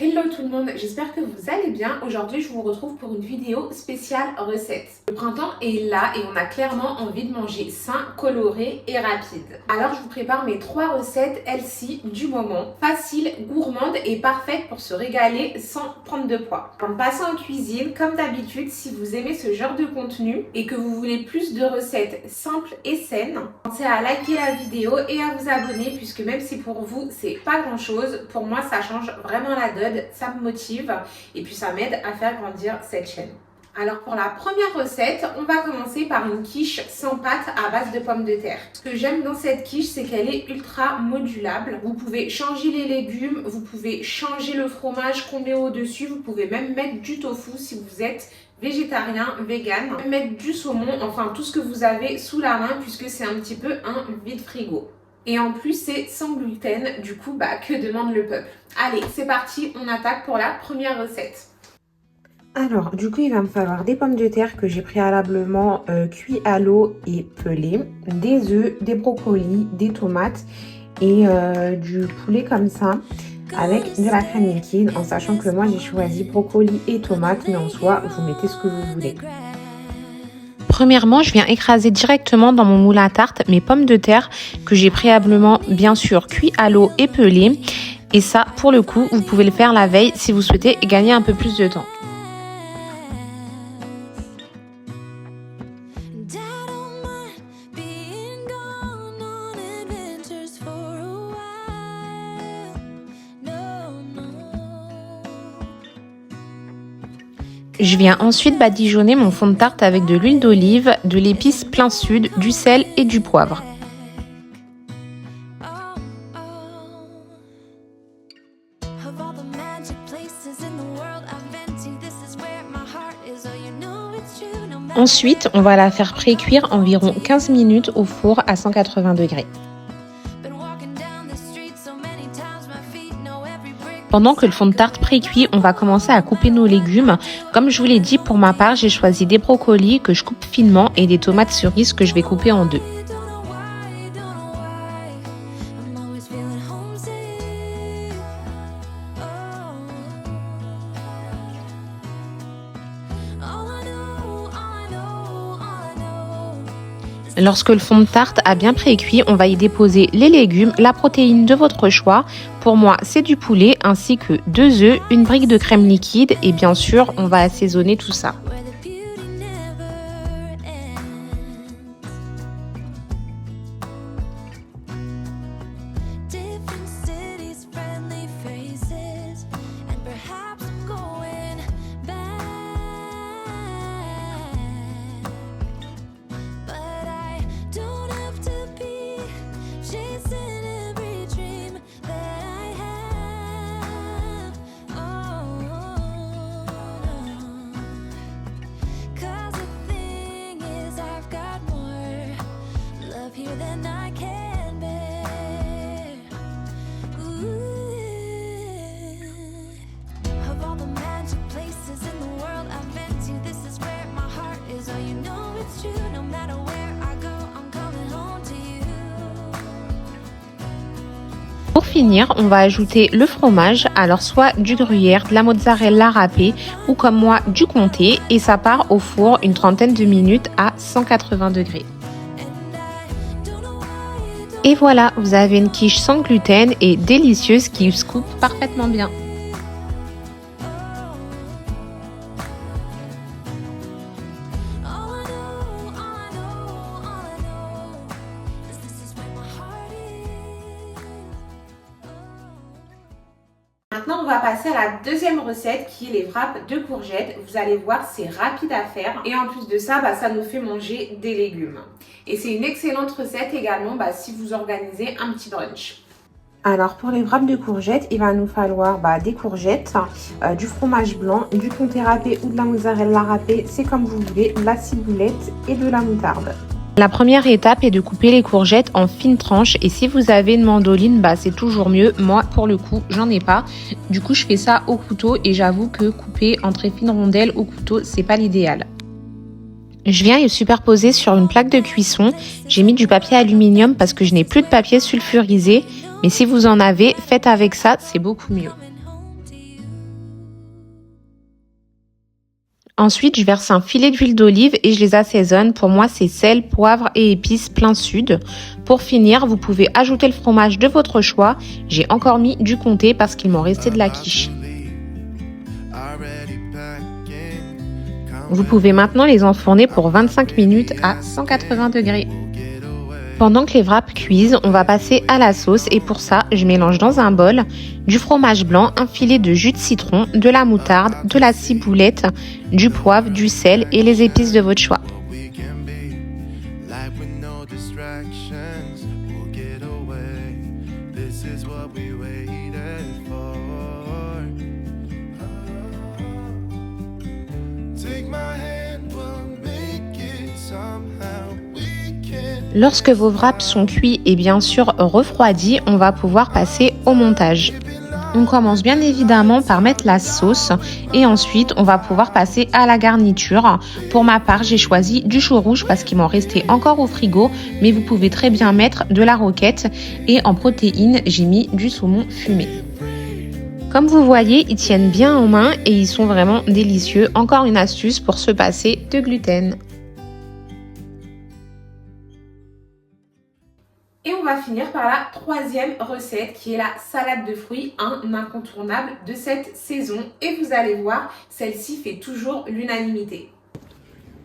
Hello tout le monde, j'espère que vous allez bien. Aujourd'hui, je vous retrouve pour une vidéo spéciale recette. Le printemps est là et on a clairement envie de manger sain, coloré et rapide. Alors, je vous prépare mes 3 recettes healthy du moment. Faciles, gourmandes et parfaites pour se régaler sans prendre de poids. En passant en cuisine, comme d'habitude, si vous aimez ce genre de contenu et que vous voulez plus de recettes simples et saines, pensez à liker la vidéo et à vous abonner puisque même si pour vous, c'est pas grand chose, pour moi, ça change vraiment la donne. Ça me motive et puis ça m'aide à faire grandir cette chaîne. Alors pour la première recette, on va commencer par une quiche sans pâte à base de pommes de terre. Ce que j'aime dans cette quiche, c'est qu'elle est ultra modulable. Vous pouvez changer les légumes, vous pouvez changer le fromage qu'on met au-dessus, vous pouvez même mettre du tofu si vous êtes végétarien, vegan, mettre du saumon, enfin tout ce que vous avez sous la main puisque c'est un petit peu un vide-frigo. Et en plus, c'est sans gluten, du coup, que demande le peuple? Allez, c'est parti, on attaque pour la première recette. Alors, du coup, il va me falloir des pommes de terre que j'ai préalablement cuit à l'eau et pelées, des œufs, des brocolis, des tomates et du poulet comme ça, avec de la crème liquide, en sachant que moi, j'ai choisi brocoli et tomates, mais en soi, vous mettez ce que vous voulez. Premièrement, je viens écraser directement dans mon moule à tarte mes pommes de terre que j'ai préalablement bien sûr cuit à l'eau et pelées. Et ça, pour le coup, vous pouvez le faire la veille si vous souhaitez gagner un peu plus de temps. Je viens ensuite badigeonner mon fond de tarte avec de l'huile d'olive, de l'épice plein sud, du sel et du poivre. Ensuite, on va la faire pré-cuire environ 15 minutes au four à 180 degrés. Pendant que le fond de tarte pré-cuit, on va commencer à couper nos légumes. Comme je vous l'ai dit, pour ma part, j'ai choisi des brocolis que je coupe finement et des tomates cerises que je vais couper en deux. Lorsque le fond de tarte a bien pré-cuit, on va y déposer les légumes, la protéine de votre choix. Pour moi, c'est du poulet ainsi que 2 œufs, une brique de crème liquide et bien sûr, on va assaisonner tout ça. Pour finir, on va ajouter le fromage, alors soit du gruyère, de la mozzarella râpée ou comme moi du comté et ça part au four une trentaine de minutes à 180 degrés. Et voilà, vous avez une quiche sans gluten et délicieuse qui se coupe parfaitement bien. Maintenant, on va passer à la deuxième recette qui est les wraps de courgettes. Vous allez voir, c'est rapide à faire. Et en plus de ça, ça nous fait manger des légumes. Et c'est une excellente recette également si vous organisez un petit brunch. Alors pour les wraps de courgettes, il va nous falloir des courgettes, du fromage blanc, du comté râpé ou de la mozzarella râpée, c'est comme vous voulez, de la ciboulette et de la moutarde. La première étape est de couper les courgettes en fines tranches et si vous avez une mandoline, c'est toujours mieux. Moi, pour le coup, j'en ai pas. Du coup, je fais ça au couteau et j'avoue que couper en très fines rondelles au couteau, c'est pas l'idéal. Je viens le superposer sur une plaque de cuisson. J'ai mis du papier aluminium parce que je n'ai plus de papier sulfurisé. Mais si vous en avez, faites avec ça, c'est beaucoup mieux. Ensuite, je verse un filet d'huile d'olive et je les assaisonne. Pour moi, c'est sel, poivre et épices plein sud. Pour finir, vous pouvez ajouter le fromage de votre choix. J'ai encore mis du comté parce qu'il m'en restait de la quiche. Vous pouvez maintenant les enfourner pour 25 minutes à 180 degrés. Pendant que les wraps cuisent, on va passer à la sauce et pour ça, je mélange dans un bol du fromage blanc, un filet de jus de citron, de la moutarde, de la ciboulette, du poivre, du sel et les épices de votre choix. Lorsque vos wraps sont cuits et bien sûr refroidis, on va pouvoir passer au montage. On commence bien évidemment par mettre la sauce et ensuite on va pouvoir passer à la garniture. Pour ma part, j'ai choisi du chou rouge parce qu'il m'en restait encore au frigo, mais vous pouvez très bien mettre de la roquette et en protéines, j'ai mis du saumon fumé. Comme vous voyez, ils tiennent bien en main et ils sont vraiment délicieux. Encore une astuce pour se passer de gluten. Et on va finir par la troisième recette qui est la salade de fruits, un incontournable de cette saison. Et vous allez voir, celle-ci fait toujours l'unanimité.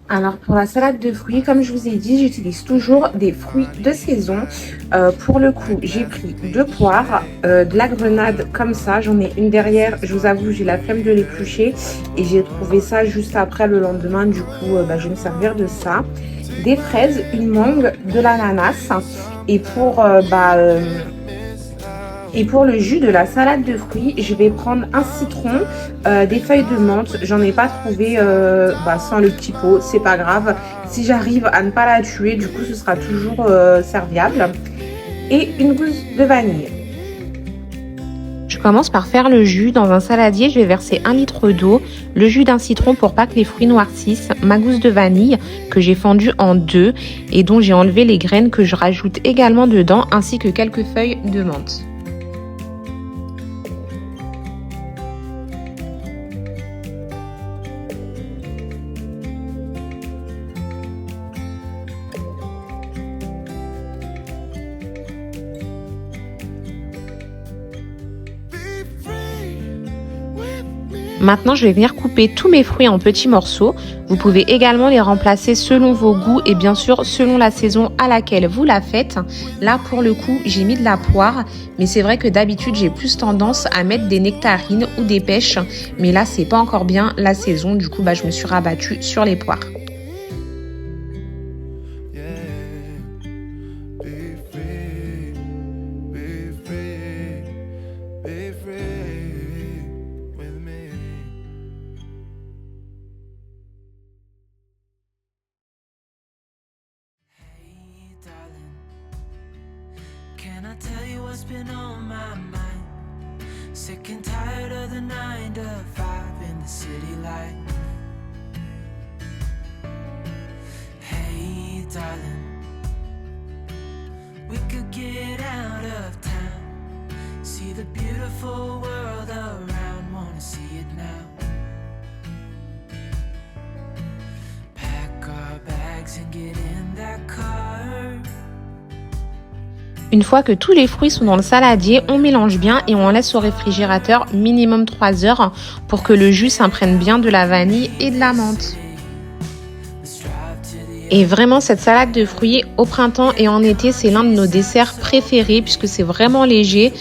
Alors pour la salade de fruits, comme je vous ai dit, j'utilise toujours des fruits de saison. Pour le coup, j'ai pris 2 poires, de la grenade comme ça. J'en ai une derrière, je vous avoue, j'ai la flemme de l'éplucher. Et j'ai trouvé ça juste après le lendemain, du coup, je vais me servir de ça. Des fraises, une mangue, de l'ananas. Et pour le jus de la salade de fruits, je vais prendre un citron, des feuilles de menthe. J'en ai pas trouvé sans le petit pot, c'est pas grave. Si j'arrive à ne pas la tuer, du coup ce sera toujours serviable. Et une gousse de vanille. Je commence par faire le jus. Dans un saladier, je vais verser 1 litre d'eau, le jus d'un citron pour pas que les fruits noircissent, ma gousse de vanille que j'ai fendue en 2 et dont j'ai enlevé les graines que je rajoute également dedans, ainsi que quelques feuilles de menthe. Maintenant, je vais venir couper tous mes fruits en petits morceaux. Vous pouvez également les remplacer selon vos goûts et bien sûr selon la saison à laquelle vous la faites. Là, pour le coup, j'ai mis de la poire, mais c'est vrai que d'habitude, j'ai plus tendance à mettre des nectarines ou des pêches. Mais là, c'est pas encore bien la saison. Du coup, je me suis rabattue sur les poires. Can I tell you what's been on my mind? Sick and tired of the 9 to 5 in the city life. Hey darling, we could get out of town, see the beautiful world around, wanna see it now. Pack our bags and get in that car. Une fois que tous les fruits sont dans le saladier, on mélange bien et on laisse au réfrigérateur minimum 3 heures pour que le jus s'imprègne bien de la vanille et de la menthe. Et vraiment, cette salade de fruits au printemps et en été, c'est l'un de nos desserts préférés puisque c'est vraiment léger,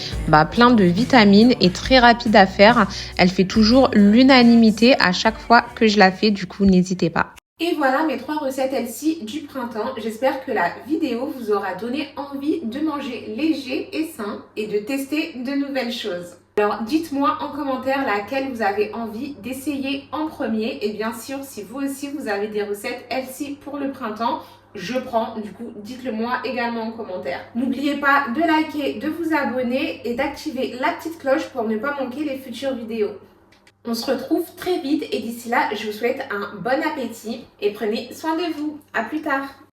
plein de vitamines et très rapide à faire. Elle fait toujours l'unanimité à chaque fois que je la fais, du coup n'hésitez pas. Et voilà mes 3 recettes LC du printemps. J'espère que la vidéo vous aura donné envie de manger léger et sain et de tester de nouvelles choses. Alors dites-moi en commentaire laquelle vous avez envie d'essayer en premier. Et bien sûr, si vous aussi vous avez des recettes LC pour le printemps, je prends, du coup dites-le moi également en commentaire. N'oubliez pas de liker, de vous abonner et d'activer la petite cloche pour ne pas manquer les futures vidéos. On se retrouve très vite et d'ici là, je vous souhaite un bon appétit et prenez soin de vous. À plus tard.